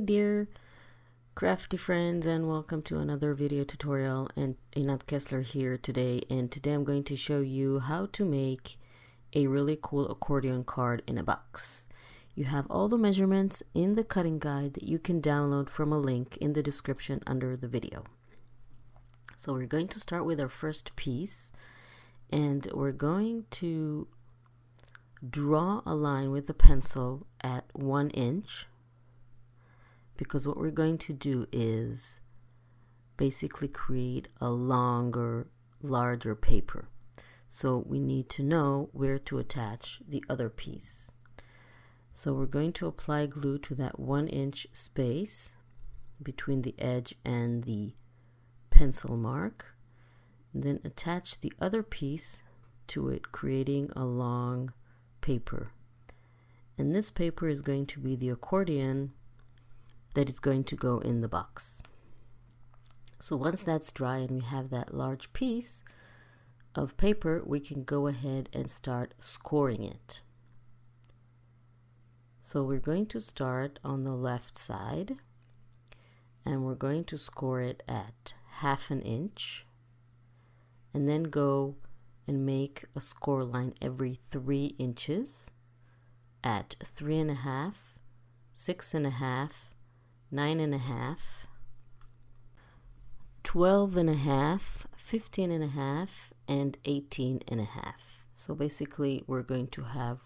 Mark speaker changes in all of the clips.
Speaker 1: dear crafty friends, and welcome to another video tutorial. And Inat Kessler here today, and today I'm going to show you how to make a really cool accordion card in a box. You have all the measurements in the cutting guide that you can download from a link in the description under the video. So we're going to start with our first piece, and we're going to draw a line with the pencil at 1 inch, because what we're going to do is basically create a larger paper. So we need to know where to attach the other piece. So we're going to apply glue to that 1 inch space between the edge and the pencil mark, and then attach the other piece to it, creating a long paper. And this paper is going to be the accordion that is going to go in the box. So once that's dry and we have that large piece of paper, we can go ahead and start scoring it. So we're going to start on the left side, and we're going to score it at 1/2 inch, and then go and make a score line every 3 inches at 3.5, 6.5, 9.5, 12.5, 15.5, and 18.5. So basically we're going to have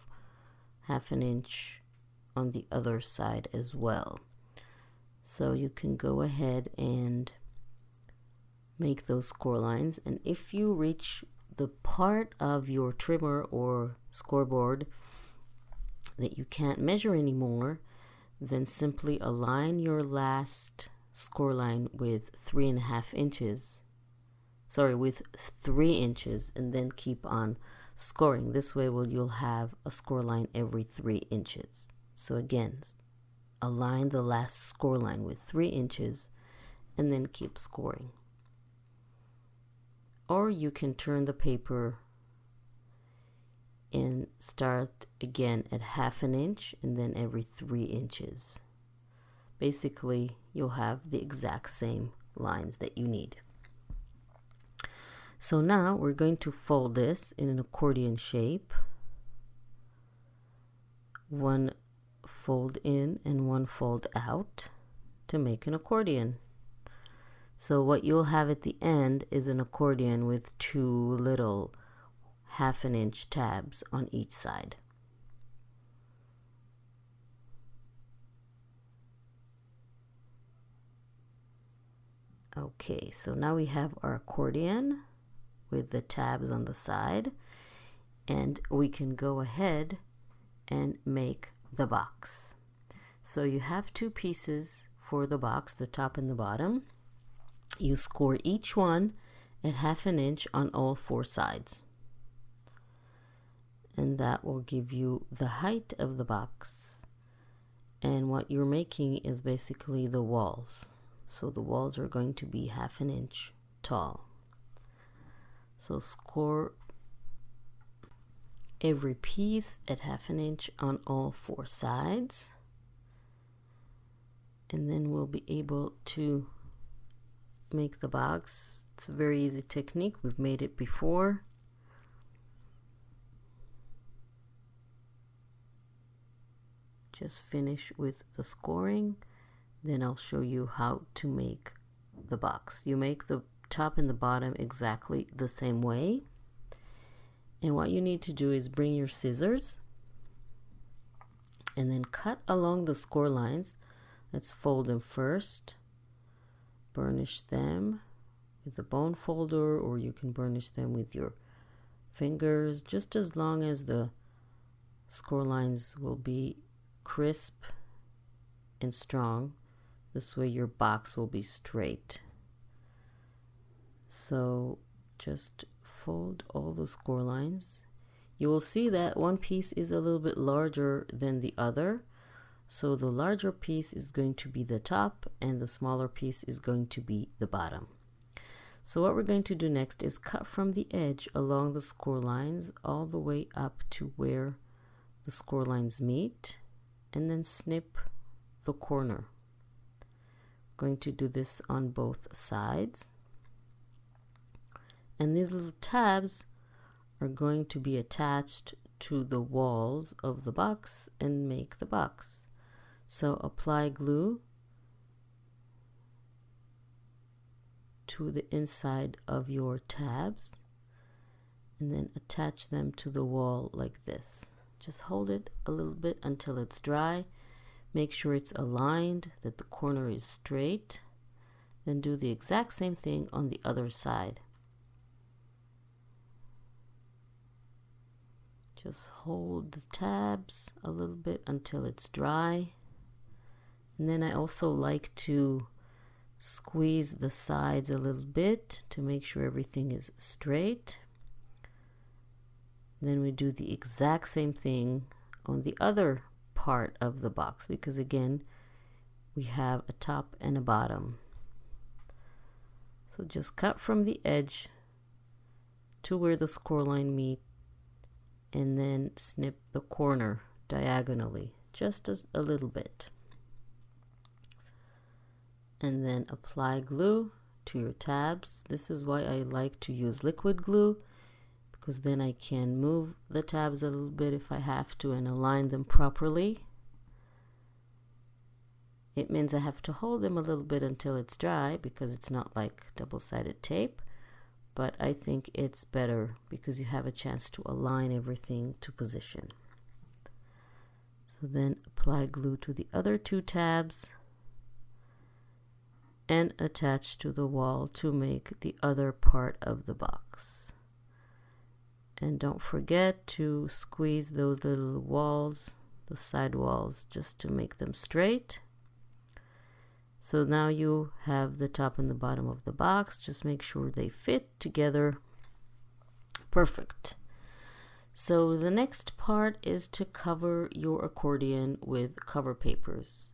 Speaker 1: 1/2 inch on the other side as well. So you can go ahead and make those score lines, and if you reach the part of your trimmer or scoreboard that you can't measure anymore, then simply align your last score line with 3.5 inches, with 3 inches, and then keep on scoring. This way you'll have a score line every 3 inches. So again, align the last score line with 3 inches and then keep scoring. Or you can turn the paper and start again at 1/2 inch and then every 3 inches. Basically, you'll have the exact same lines that you need. So now we're going to fold this in an accordion shape. One fold in and one fold out to make an accordion. So what you'll have at the end is an accordion with 2 little 1/2 inch tabs on each side. Okay, so now we have our accordion with the tabs on the side, and we can go ahead and make the box. So you have 2 pieces for the box, the top and the bottom. You score each one at 1/2 inch on all 4 sides, and that will give you the height of the box. And what you're making is basically the walls. So the walls are going to be 1/2 inch tall. So score every piece at 1/2 inch on all 4 sides, and then we'll be able to make the box. It's a very easy technique. We've made it before. Just finish with the scoring, then I'll show you how to make the box. You make the top and the bottom exactly the same way, and what you need to do is bring your scissors and then cut along the score lines. Let's fold them first, burnish them with a bone folder, or you can burnish them with your fingers, just as long as the score lines will be crisp and strong. This way your box will be straight. So just fold all the score lines. You will see that one piece is a little bit larger than the other. So the larger piece is going to be the top, and the smaller piece is going to be the bottom. So what we're going to do next is cut from the edge along the score lines all the way up to where the score lines meet, and then snip the corner. going to do this on both sides. And these little tabs are going to be attached to the walls of the box and make the box. So apply glue to the inside of your tabs and then attach them to the wall like this. Just hold it a little bit until it's dry. Make sure it's aligned, that the corner is straight. Then do the exact same thing on the other side. Just hold the tabs a little bit until it's dry. And then I also like to squeeze the sides a little bit to make sure everything is straight. Then we do the exact same thing on the other part of the box, because again we have a top and a bottom. So just cut from the edge to where the score line meet and then snip the corner diagonally just as a little bit, and then apply glue to your tabs. This is why I like to use liquid glue, because then I can move the tabs a little bit if I have to and align them properly. It means I have to hold them a little bit until it's dry, because it's not like double-sided tape, but I think it's better because you have a chance to align everything to position. So then apply glue to the other two tabs and attach to the wall to make the other part of the box. And don't forget to squeeze those little walls, the side walls, just to make them straight. So now you have the top and the bottom of the box. Just make sure they fit together. Perfect. So the next part is to cover your accordion with cover papers.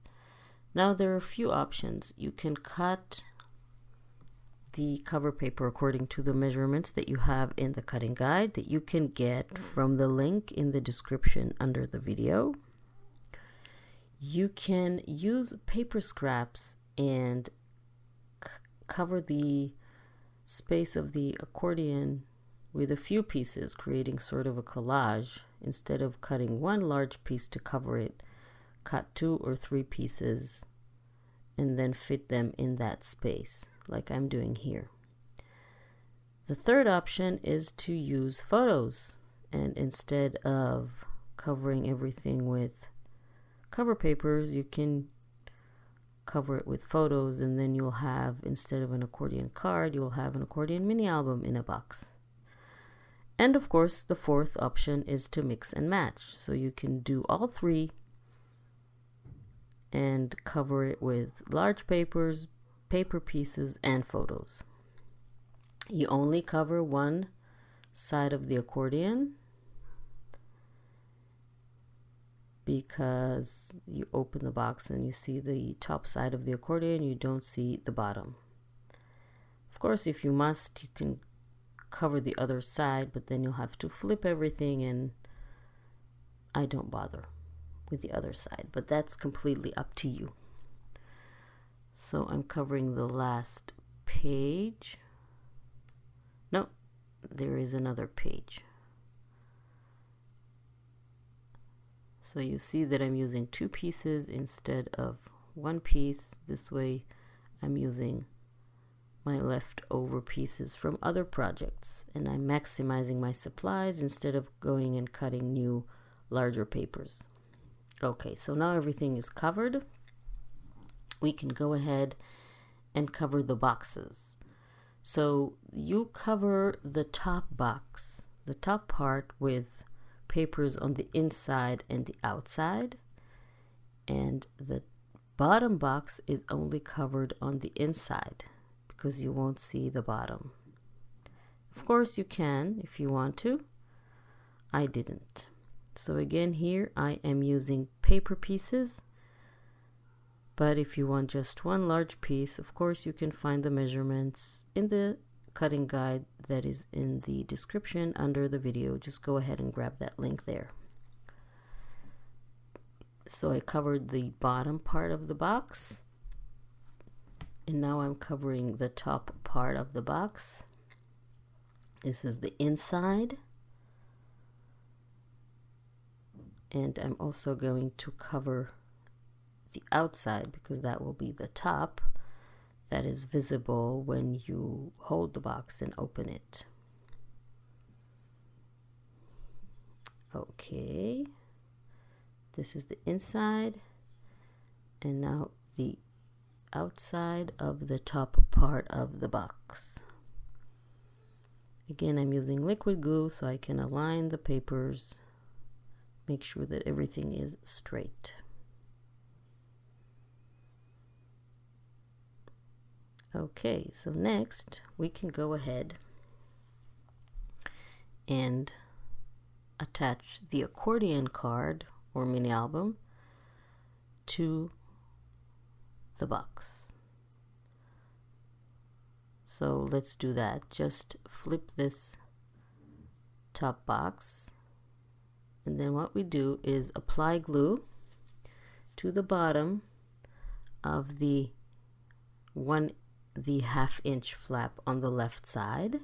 Speaker 1: Now there are a few options. You can cut the cover paper according to the measurements that you have in the cutting guide that you can get from the link in the description under the video. You can use paper scraps and cover the space of the accordion with a few pieces, creating sort of a collage. Instead of cutting one large piece to cover it, cut 2 or 3 pieces and then fit them in that space, like I'm doing here. The third option is to use photos, and instead of covering everything with cover papers, you can cover it with photos, and then you'll have, instead of an accordion card, you'll have an accordion mini album in a box. And of course, the fourth option is to mix and match. So you can do all 3 and cover it with large papers, paper pieces, and photos. You only cover one side of the accordion, because you open the box and you see the top side of the accordion, you don't see the bottom. Of course, if you must, you can cover the other side, but then you'll have to flip everything, and I don't bother with the other side, but that's completely up to you. So I'm covering the last page. No, there is another page. So you see that I'm using 2 pieces instead of 1 piece. This way I'm using my leftover pieces from other projects, and I'm maximizing my supplies instead of going and cutting new larger papers. Okay, so now everything is covered. We can go ahead and cover the boxes. So you cover the top box, the top part, with papers on the inside and the outside, and the bottom box is only covered on the inside because you won't see the bottom. Of course you can if you want to. I didn't. So again, here I am using paper pieces, but if you want just one large piece, of course you can find the measurements in the cutting guide that is in the description under the video. Just go ahead and grab that link there. So I covered the bottom part of the box, And now I'm covering the top part of the box. This is the inside. And I'm also going to cover the outside because that will be the top that is visible when you hold the box and open it. Okay, this is the inside, and now the outside of the top part of the box. Again, I'm using liquid glue so I can align the papers, make sure that everything is straight. Okay, so next we can go ahead and attach the accordion card or mini album to the box. So let's do that. Just flip this top box, and then what we do is apply glue to the bottom of the 1/2 inch flap on the left side,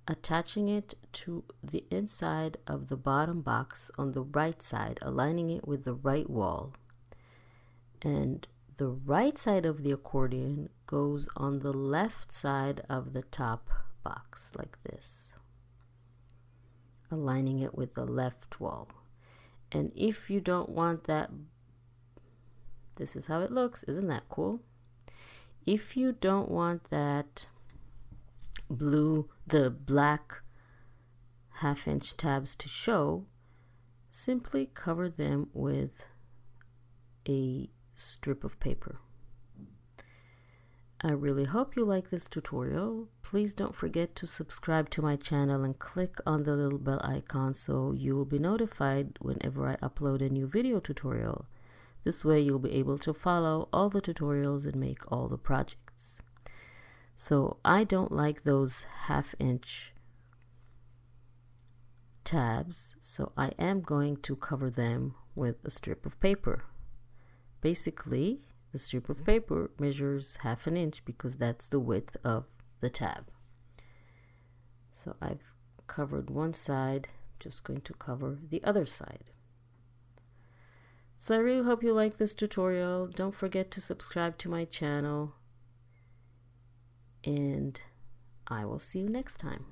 Speaker 1: attaching it to the inside of the bottom box on the right side, aligning it with the right wall. And the right side of the accordion goes on the left side of the top box, like this, aligning it with the left wall. And if you don't want that, this is how it looks. Isn't that cool? If you don't want that the black 1/2 inch tabs to show, simply cover them with a strip of paper. I really hope you like this tutorial. Please don't forget to subscribe to my channel and click on the little bell icon so you will be notified whenever I upload a new video tutorial. This way you'll be able to follow all the tutorials and make all the projects. So I don't like those 1/2 inch tabs, so I am going to cover them with a strip of paper. Basically, the strip of paper measures 1/2 inch because that's the width of the tab. So I've covered one side, just going to cover the other side. So I really hope you like this tutorial. Don't forget to subscribe to my channel, and I will see you next time.